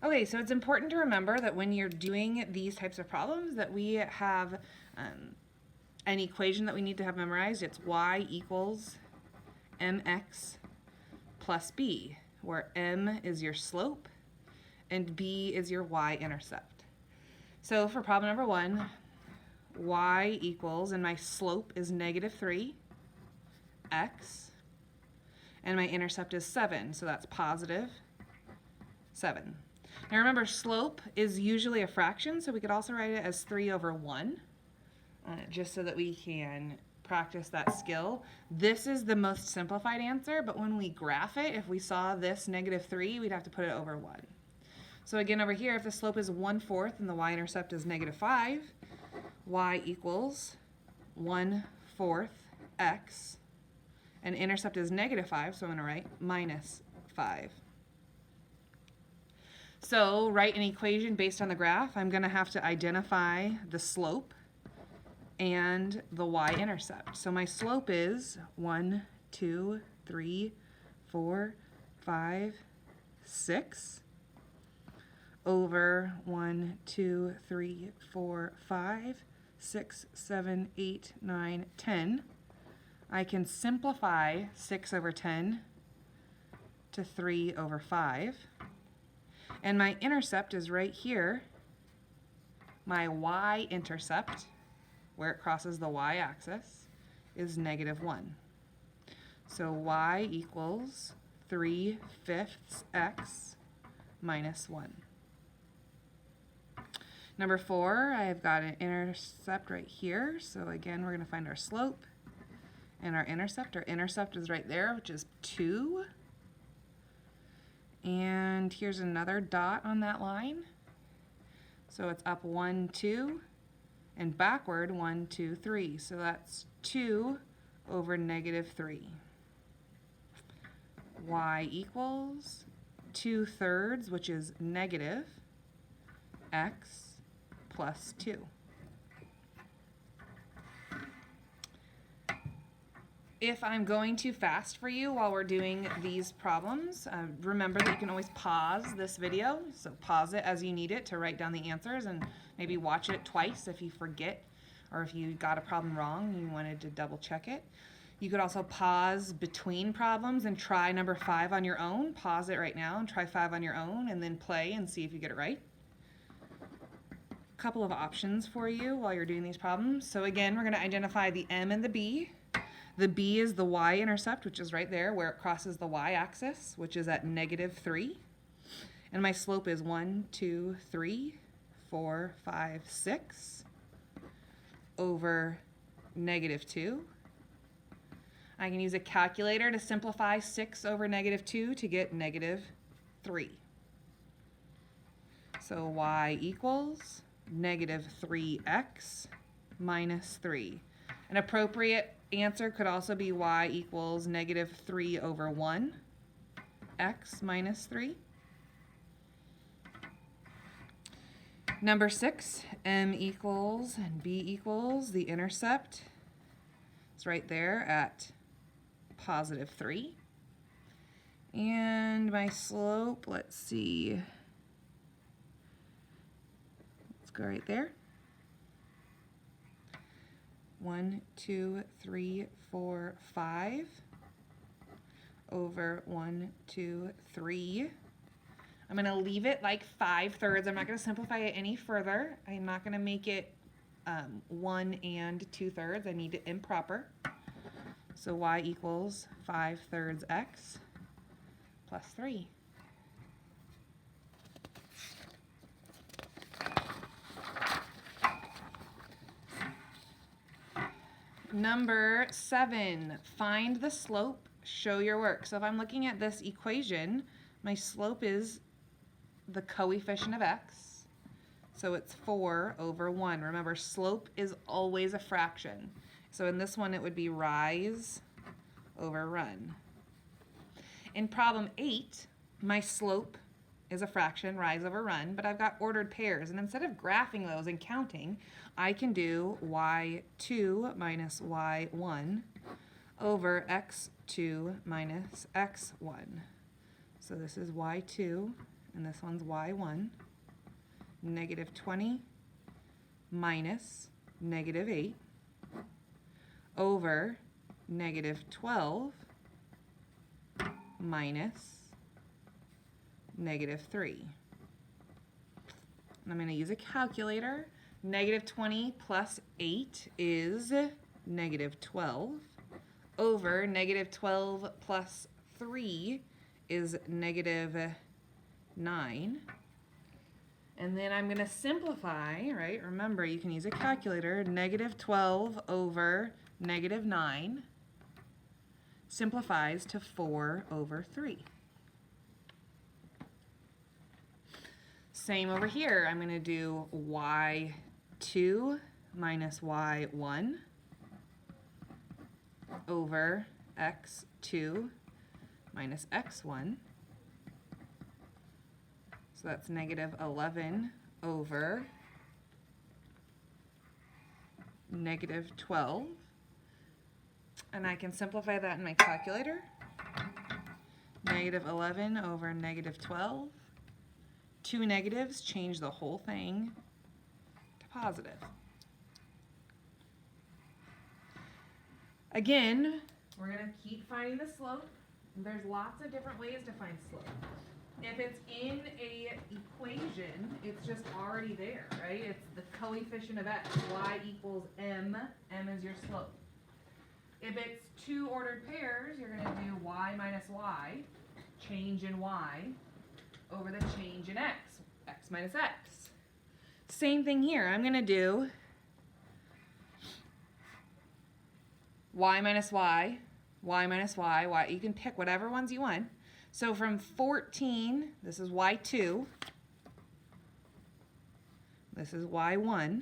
Okay, so it's important to remember that when you're doing these types of problems that we have an equation that we need to have memorized. It's y equals mx plus b, where m is your slope and b is your y-intercept. So for problem number 1, y equals, and my slope is -3, x, and my intercept is 7, so that's positive 7. Now remember, slope is usually a fraction, so we could also write it as 3/1, just so that we can practice that skill. This is the most simplified answer, but when we graph it, if we saw this -3, we'd have to put it over 1. So again, over here, if the slope is 1/4 and the y-intercept is -5, y equals 1/4 x, and intercept is -5, so I'm going to write -5. So write an equation based on the graph. I'm going to have to identify the slope and the y-intercept. So my slope is 1, 2, 3, 4, 5, 6 over 1, 2, 3, 4, 5, 6, 7, 8, 9, 10. I can simplify 6/10 to 3/5. And my intercept is right here. My y-intercept, where it crosses the y-axis, is -1. So y equals 3/5 x minus 1. Number 4, I've got an intercept right here. So again, we're going to find our slope and our intercept. Our intercept is right there, which is 2. And here's another dot on that line. So it's up 1, 2, and backward 1, 2, 3. So that's 2 over -3. Y equals 2/3, which is negative x plus 2. If I'm going too fast for you while we're doing these problems, remember that you can always pause this video. So pause it as you need it to write down the answers, and maybe watch it twice if you forget or if you got a problem wrong and you wanted to double check it. You could also pause between problems and try number 5 on your own. Pause it right now and try 5 on your own, and then play and see if you get it right. A couple of options for you while you're doing these problems. So again, we're going to identify the m and the b. The b is the y-intercept, which is right there where it crosses the y-axis, which is at -3. And my slope is 1, 2, 3, 4, 5, 6 over -2. I can use a calculator to simplify 6 over -2 to get -3. So y equals -3x minus 3. An appropriate answer could also be y equals -3/1 x minus 3. Number 6, m equals and b equals. The intercept is right there at +3. And my slope, let's see. Let's go right there. 1, 2, 3, 4, 5 over 1, 2, 3. I'm going to leave it like 5/3. I'm not going to simplify it any further. I'm not going to make it 1 and 2/3. I need it improper. So y equals 5/3 x plus 3. Number 7, find the slope, show your work. So if I'm looking at this equation, my slope is the coefficient of x. So it's 4/1. Remember, slope is always a fraction. So in this one, it would be rise over run. In problem 8, my slope is a fraction, rise over run, but I've got ordered pairs. And instead of graphing those and counting, I can do y2 minus y1 over x2 minus x1. So this is y2, and this one's y1, negative 20 minus negative 8 over negative 12 minus negative 3. And I'm going to use a calculator. Negative 20 plus 8 is negative 12 over negative 12 plus 3 is negative 9. And then I'm going to simplify, right? Remember, you can use a calculator. Negative 12 over negative 9 simplifies to 4 over 3. Same over here. I'm going to do y2 minus y1 over x2 minus x1. So that's negative 11 over negative 12. And I can simplify that in my calculator. Negative 11 over negative 12. Two negatives change the whole thing to positive. Again, we're going to keep finding the slope. There's lots of different ways to find slope. If it's in a equation, it's just already there, right? It's the coefficient of x, y equals m. M is your slope. If it's two ordered pairs, you're going to do y minus y, change in y, over the change in x, x minus x. Same thing here. I'm going to do y minus y, y minus y, y. You can pick whatever ones you want. So from 14, this is y2, this is y1.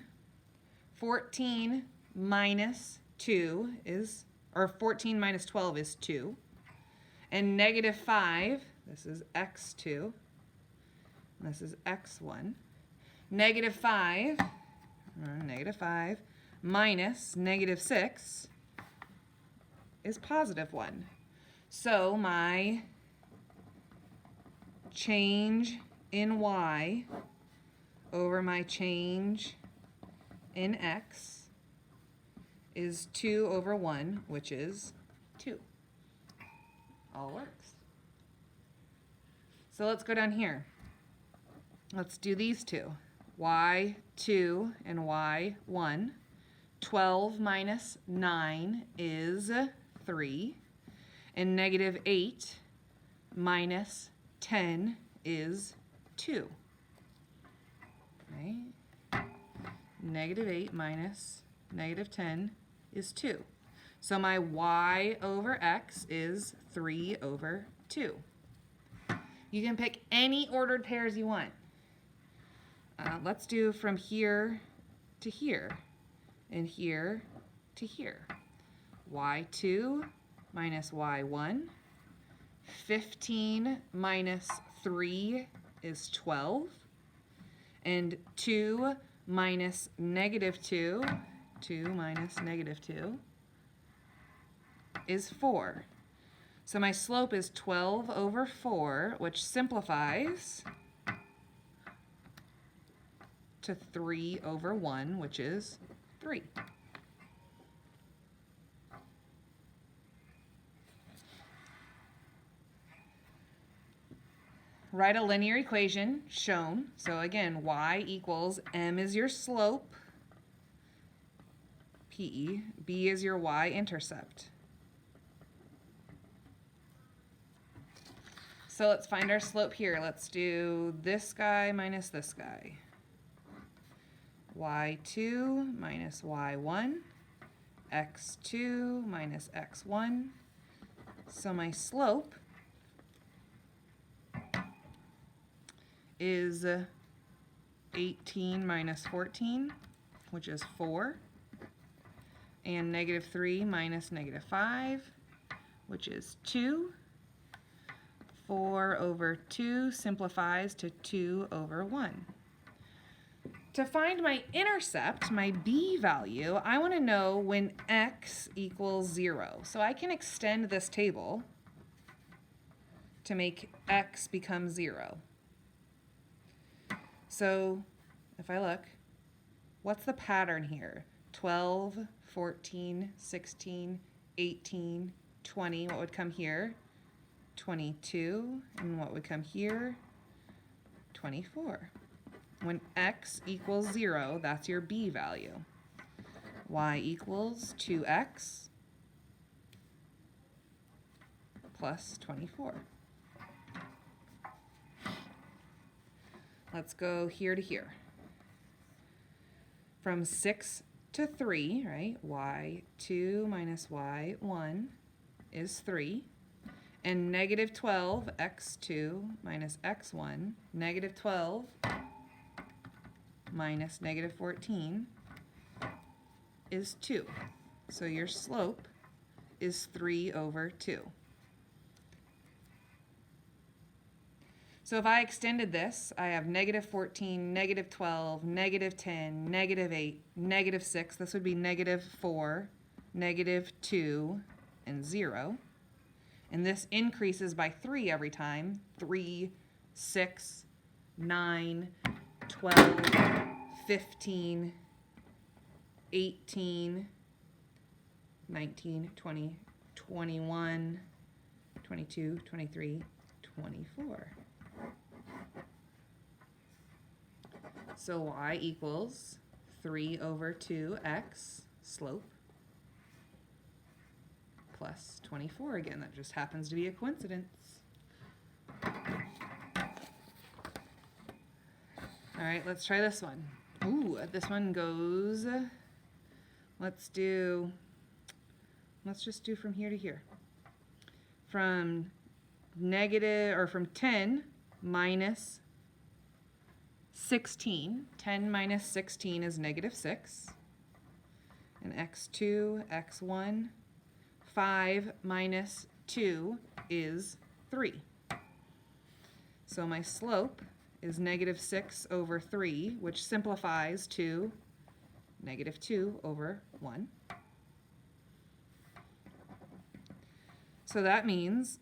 14 minus 2 is, or 14 minus 12 is 2. And negative 5, this is x2, this is x1. Negative 5, minus negative 6 is positive 1. So my change in y over my change in x is 2 over 1, which is 2. All works. So let's go down here. Let's do these two. y2 and y1. 12 minus 9 is 3. And negative 8 minus 10 is 2. Right? Negative 8 minus negative 10 is 2. So my y over x is 3 over 2. You can pick any ordered pairs you want. Let's do from here to here and here to here. y2 minus y1. 15 minus 3 is 12. And 2 minus negative 2, 2 minus negative 2 is 4. So my slope is 12 over 4, which simplifies to 3 over 1, which is 3. Write a linear equation shown. So again, y equals m is your slope, PE, b is your y-intercept. So let's find our slope here. Let's do this guy minus this guy. y2 minus y1, x2 minus x1. So my slope is 18 minus 14, which is 4, and negative 3 minus negative 5, which is 2. 4 over 2 simplifies to 2 over 1. To find my intercept, my b value, I want to know when x equals 0. So I can extend this table to make x become 0. So if I look, what's the pattern here? 12, 14, 16, 18, 20. What would come here? 22. And what would come here? 24. When x equals 0, that's your b value. Y equals 2x plus 24. Let's go here to here. From 6 to 3, right? y2 minus y1 is 3. And negative 12, x2 minus x1, negative 12 minus negative 14 is 2. So your slope is 3 over 2. So if I extended this, I have negative 14, negative 12, negative 10, negative 8, negative 6. This would be negative 4, negative 2, and 0. And this increases by 3 every time. 3, 6, 9, 12, 15, 18, 19, 20, 21, 22, 23, 24. So y equals 3 over 2x slope plus 24 again. That just happens to be a coincidence. All right, let's try this one. Ooh, this one goes, let's just do from here to here. From negative, or from 10 minus 16. 10 minus 16 is negative 6. And x2, x1. 5 minus 2 is 3. So my slope is negative 6 over 3, which simplifies to negative 2 over 1. So that means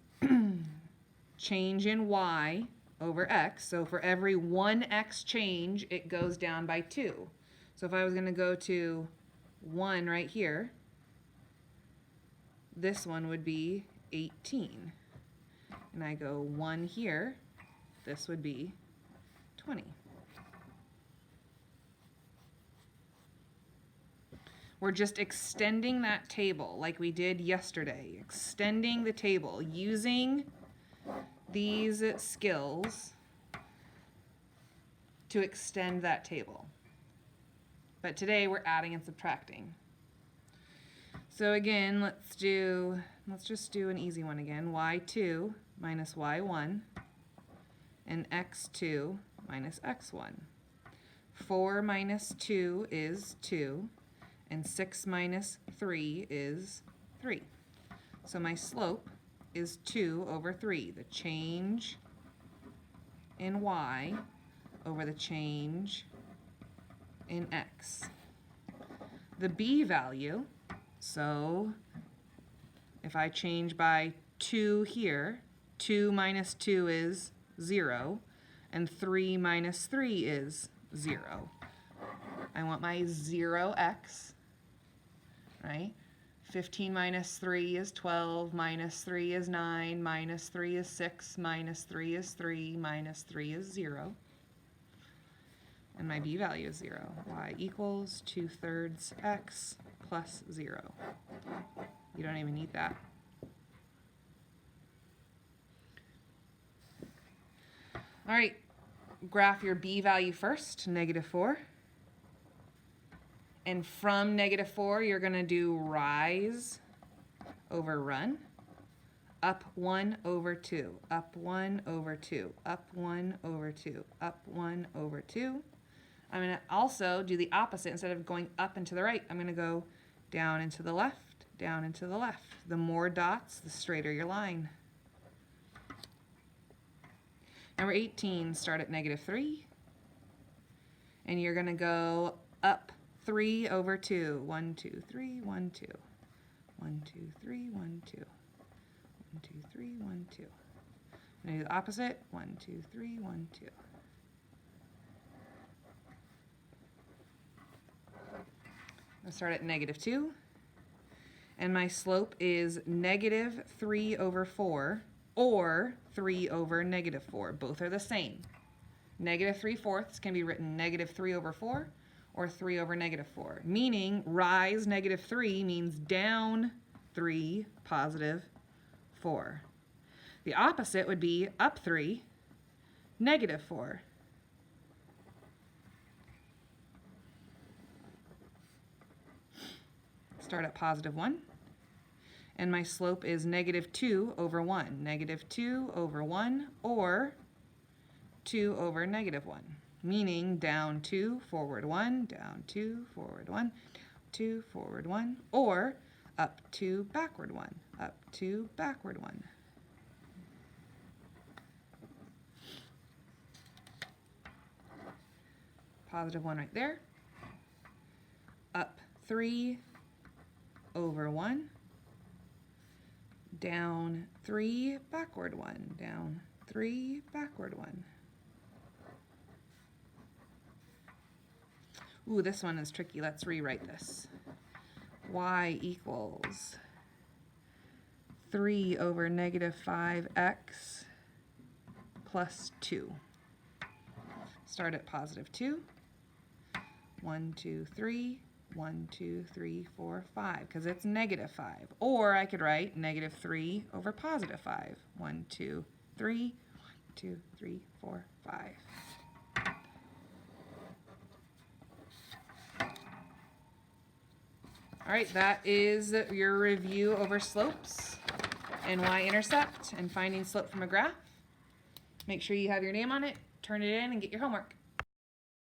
change in y over x. So for every 1x change, it goes down by 2. So if I was going to go to 1 right here, this one would be 18. And I go 1 here, this would be 20. We're just extending that table like we did yesterday. Extending the table using these skills to extend that table. But today we're adding and subtracting. So again, let's just do an easy one again. y2 minus y1 and x2 minus x1. 4 minus 2 is 2, and 6 minus 3 is 3. So my slope is 2 over 3, the change in y over the change in x. The b value, so if I change by 2 here, 2 minus 2 is 0, and 3 minus 3 is 0. I want my 0x, right? 15 minus 3 is 12, minus 3 is 9, minus 3 is 6, minus 3 is 3, minus 3 is 0. And my b value is 0. Y equals 2/3 x plus 0. You don't even need that. All right, graph your b value first, negative 4. And from negative 4, you're going to do rise over run. Up 1 over 2, up 1 over 2, up 1 over 2, up 1 over 2. I'm going to also do the opposite. Instead of going up and to the right, I'm going to go down and to the left, down and to the left. The more dots, the straighter your line. Number 18, start at negative 3. And you're going to go up 3 over 2. 1, 2, 3, 1, 2. 1, 2, 3, 1, 2. 1, 2, 3, 1, 2. I'm going to do the opposite. 1, 2, 3, 1, 2. start at -2. And my slope is -3 over 4 or 3 over -4. Both are the same. -3/4 can be written -3 over 4 or 3 over -4. Meaning rise -3 means down 3, positive 4. The opposite would be up 3, -4. Start at +1. And my slope is -2 over 1. -2 over 1 or 2 over -1. Meaning down 2, forward 1, down 2, forward 1, 2, forward 1, or up 2, backward 1, up 2, backward 1. +1 right there. Up 3 over 1. Down 3, backward 1, down 3, backward 1. Ooh, this one is tricky. Let's rewrite this. Y equals 3 over -5x plus 2. Start at +2. 1, 2, 3. 1, 2, 3, 4, 5, because it's -5. Or I could write -3 over +5. 1, 2, 3, 1, 2, 3, 4, 5. All right, that is your review over slopes and y-intercept and finding slope from a graph. Make sure you have your name on it, turn it in, and get your homework.